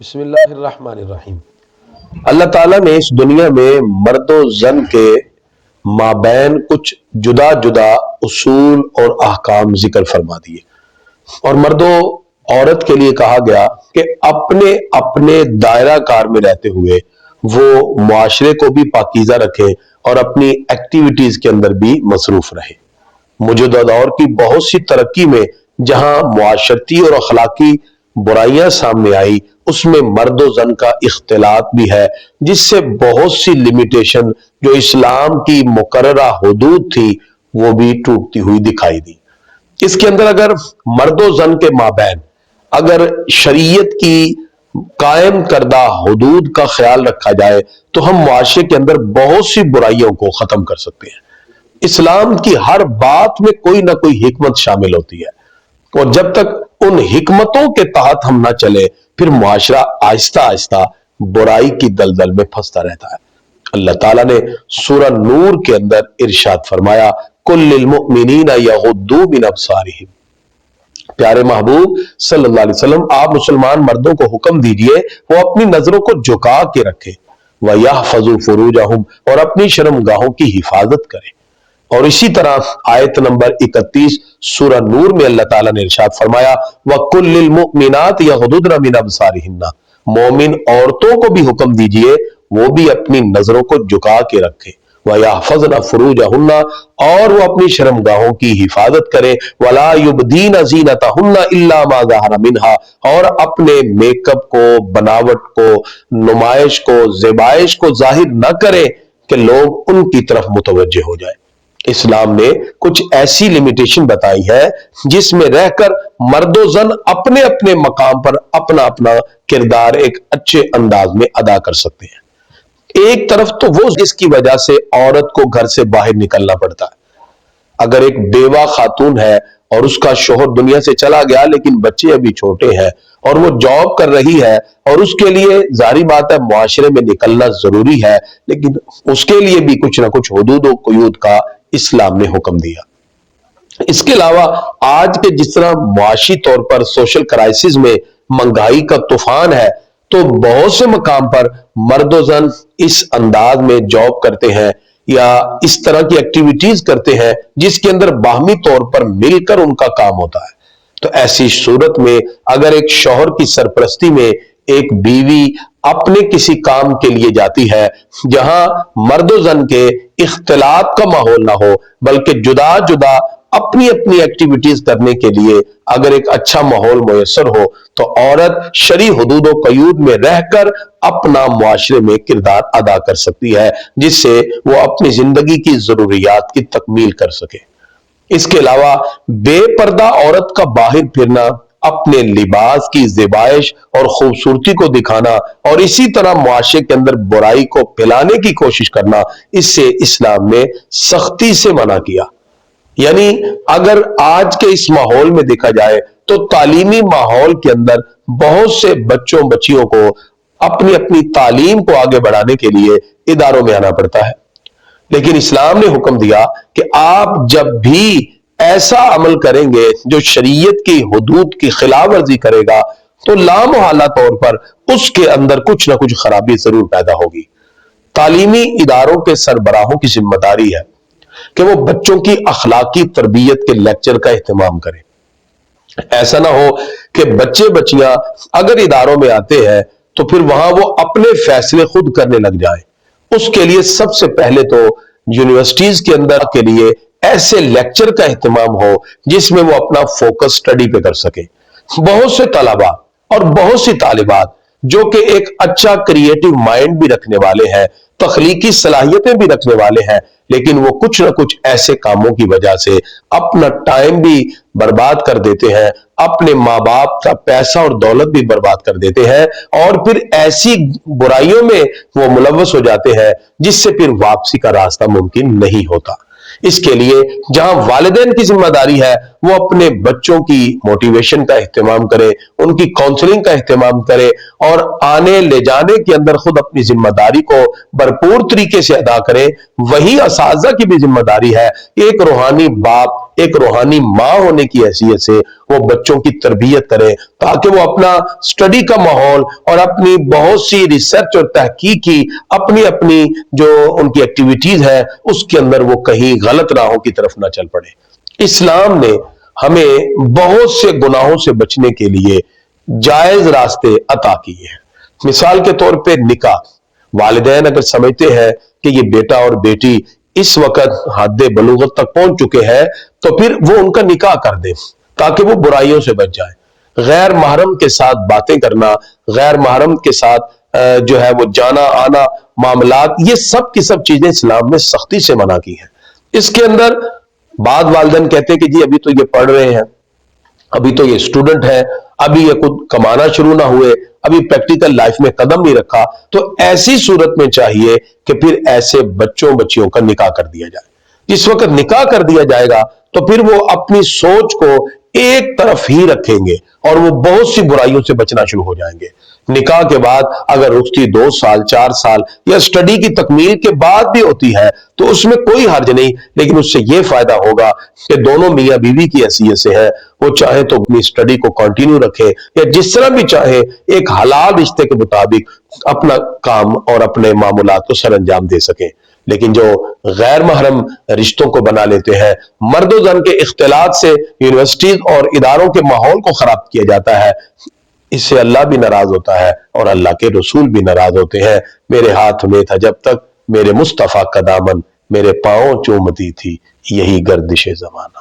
بسم اللہ الرحمن الرحیم۔ اللہ تعالیٰ نے اس دنیا میں مرد و زن کے مابین کچھ جدا جدا اصول اور احکام ذکر فرما دیے، اور مرد و عورت کے لیے کہا گیا کہ اپنے اپنے دائرہ کار میں رہتے ہوئے وہ معاشرے کو بھی پاکیزہ رکھیں اور اپنی ایکٹیویٹیز کے اندر بھی مصروف رہیں۔ موجودہ دور کی بہت سی ترقی میں جہاں معاشرتی اور اخلاقی برائیاں سامنے آئی، اس میں مرد و زن کا اختلاط بھی ہے، جس سے بہت سی لمیٹیشن جو اسلام کی مقررہ حدود تھی وہ بھی ٹوٹتی ہوئی دکھائی دی۔ اس کے اندر اگر مرد و زن کے مابین اگر شریعت کی قائم کردہ حدود کا خیال رکھا جائے تو ہم معاشرے کے اندر بہت سی برائیوں کو ختم کر سکتے ہیں۔ اسلام کی ہر بات میں کوئی نہ کوئی حکمت شامل ہوتی ہے، اور جب تک ان حکمتوں کے تحت ہم نہ چلے پھر معاشرہ آہستہ آہستہ برائی کی دلدل میں پھنستا رہتا ہے۔ اللہ تعالیٰ نے سورہ نور کے اندر ارشاد فرمایا، کل للمؤمنین یغضوا من ابصارہم۔ پیارے محبوب صلی اللہ علیہ وسلم، آپ مسلمان مردوں کو حکم دیجئے وہ اپنی نظروں کو جھکا کے رکھیں، وَيَحْفَظُوا فُرُوجَهُمْ، اور اپنی شرمگاہوں کی حفاظت کریں۔ اور اسی طرح آیت نمبر 31 سورہ نور میں اللہ تعالیٰ نے ارشاد فرمایا، وَقُلْ لِلْمُؤْمِنَاتِ يَغْضُضْنَ مِنْ أَبْصَارِهِنَّ، مومن عورتوں کو بھی حکم دیجئے وہ بھی اپنی نظروں کو جھکا کے رکھیں، وَيَحْفَظْنَ فُرُوجَهُنَّ، اور وہ اپنی شرمگاہوں کی حفاظت کریں، وَلَا يُبْدِينَ زِينَتَهُنَّ إِلَّا مَا ظَهَرَ مِنْهَا، اور اپنے میک اپ کو، بناوٹ کو، نمائش کو، زیبائش کو ظاہر نہ کریں کہ لوگ ان کی طرف متوجہ ہو جائیں۔ اسلام نے کچھ ایسی لمیٹیشن بتائی ہے جس میں رہ کر مرد و زن اپنے اپنے مقام پر اپنا اپنا کردار ایک اچھے انداز میں ادا کر سکتے ہیں۔ ایک طرف تو وہ جس کی وجہ سے عورت کو گھر سے باہر نکلنا پڑتا ہے۔ اگر ایک بیوہ خاتون ہے اور اس کا شوہر دنیا سے چلا گیا لیکن بچے ابھی چھوٹے ہیں اور وہ جاب کر رہی ہے، اور اس کے لیے ظاہری بات ہے معاشرے میں نکلنا ضروری ہے، لیکن اس کے لیے بھی کچھ نہ کچھ حدود و قیود کا اسلام نے حکم دیا۔ اس کے علاوہ آج کے جس طرح معاشی طور پر سوشل کرائسس میں مہنگائی کا طوفان ہے، تو بہت سے مقام پر مرد و زن اس انداز میں جاب کرتے ہیں یا اس طرح کی ایکٹیویٹیز کرتے ہیں جس کے اندر باہمی طور پر مل کر ان کا کام ہوتا ہے۔ تو ایسی صورت میں اگر ایک شوہر کی سرپرستی میں ایک بیوی اپنے کسی کام کے لیے جاتی ہے جہاں مرد و زن کے اختلاط کا ماحول نہ ہو بلکہ جدا جدا اپنی اپنی ایکٹیویٹیز کرنے کے لیے اگر ایک اچھا ماحول میسر ہو تو عورت شرعی حدود و قیود میں رہ کر اپنا معاشرے میں کردار ادا کر سکتی ہے، جس سے وہ اپنی زندگی کی ضروریات کی تکمیل کر سکے۔ اس کے علاوہ بے پردہ عورت کا باہر پھرنا، اپنے لباس کی زیبائش اور خوبصورتی کو دکھانا اور اسی طرح معاشرے کے اندر برائی کو پھیلانے کی کوشش کرنا، اس سے اسلام نے سختی سے منع کیا۔ یعنی اگر آج کے اس ماحول میں دیکھا جائے تو تعلیمی ماحول کے اندر بہت سے بچوں بچیوں کو اپنی اپنی تعلیم کو آگے بڑھانے کے لیے اداروں میں آنا پڑتا ہے، لیکن اسلام نے حکم دیا کہ آپ جب بھی ایسا عمل کریں گے جو شریعت کی حدود کی خلاف ورزی کرے گا تو لامحالہ طور پر اس کے اندر کچھ نہ کچھ خرابی ضرور پیدا ہوگی۔ تعلیمی اداروں کے سربراہوں کی ذمہ داری ہے کہ وہ بچوں کی اخلاقی تربیت کے لیکچر کا اہتمام کریں۔ ایسا نہ ہو کہ بچے بچیاں اگر اداروں میں آتے ہیں تو پھر وہاں وہ اپنے فیصلے خود کرنے لگ جائیں۔ اس کے لیے سب سے پہلے تو یونیورسٹیز کے اندر کے لیے ایسے لیکچر کا اہتمام ہو جس میں وہ اپنا فوکس سٹڈی پہ کر سکیں۔ بہت سے طلباء اور بہت سی طالبات جو کہ ایک اچھا کریٹو مائنڈ بھی رکھنے والے ہیں، تخلیقی صلاحیتیں بھی رکھنے والے ہیں، لیکن وہ کچھ نہ کچھ ایسے کاموں کی وجہ سے اپنا ٹائم بھی برباد کر دیتے ہیں، اپنے ماں باپ کا پیسہ اور دولت بھی برباد کر دیتے ہیں، اور پھر ایسی برائیوں میں وہ ملوث ہو جاتے ہیں جس سے پھر واپسی کا راستہ ممکن نہیں ہوتا۔ اس کے لیے جہاں والدین کی ذمہ داری ہے وہ اپنے بچوں کی موٹیویشن کا اہتمام کرے، ان کی کاؤنسلنگ کا اہتمام کرے اور آنے لے جانے کے اندر خود اپنی ذمہ داری کو بھرپور طریقے سے ادا کرے، وہی اساتذہ کی بھی ذمہ داری ہے ایک روحانی باپ، ایک روحانی ماں ہونے کی حیثیت سے وہ بچوں کی تربیت کریں تاکہ وہ اپنا سٹڈی کا ماحول اور اپنی بہت سی ریسرچ اور تحقیق کی اپنی جو ان کی ایکٹیویٹیز ہے اس کے اندر وہ کہیں غلط راہوں کی طرف نہ چل پڑے۔ اسلام نے ہمیں بہت سے گناہوں سے بچنے کے لیے جائز راستے عطا کیے ہیں۔ مثال کے طور پہ نکاح، والدین اگر سمجھتے ہیں کہ یہ بیٹا اور بیٹی اس وقت حد بلوغت تک پہنچ چکے ہیں تو پھر وہ ان کا نکاح کر دیں تاکہ وہ برائیوں سے بچ جائیں۔ غیر محرم کے ساتھ باتیں کرنا، غیر محرم کے ساتھ جو ہے وہ جانا آنا معاملات، یہ سب کی سب چیزیں اسلام نے سختی سے منع کی ہیں۔ اس کے اندر بعض والدین کہتے ہیں کہ جی ابھی تو یہ پڑھ رہے ہیں، ابھی تو یہ اسٹوڈنٹ ہے، ابھی یہ خود کمانا شروع نہ ہوئے، ابھی پریکٹیکل لائف میں قدم نہیں رکھا، تو ایسی صورت میں چاہیے کہ پھر ایسے بچیوں کا نکاح کر دیا جائے۔ جس وقت نکاح کر دیا جائے گا تو پھر وہ اپنی سوچ کو ایک طرف ہی رکھیں گے اور وہ بہت سی برائیوں سے بچنا شروع ہو جائیں گے۔ نکاح کے بعد اگر رخصتی 2 سال 4 سال یا سٹڈی کی تکمیل کے بعد بھی ہوتی ہے تو اس میں کوئی حرج نہیں، لیکن اس سے یہ فائدہ ہوگا کہ دونوں میاں بیوی کی حیثیت سے ہے، وہ چاہے تو اپنی سٹڈی کو کنٹینیو رکھے یا جس طرح بھی چاہے ایک حلال رشتے کے مطابق اپنا کام اور اپنے معاملات کو سر انجام دے سکیں۔ لیکن جو غیر محرم رشتوں کو بنا لیتے ہیں، مرد و زن کے اختلاط سے یونیورسٹیز اور اداروں کے ماحول کو خراب کیا جاتا ہے، اس سے اللہ بھی ناراض ہوتا ہے اور اللہ کے رسول بھی ناراض ہوتے ہیں۔ میرے ہاتھ میں تھا جب تک میرے مصطفیٰ کا دامن، میرے پاؤں چومتی تھی یہی گردش زمانہ۔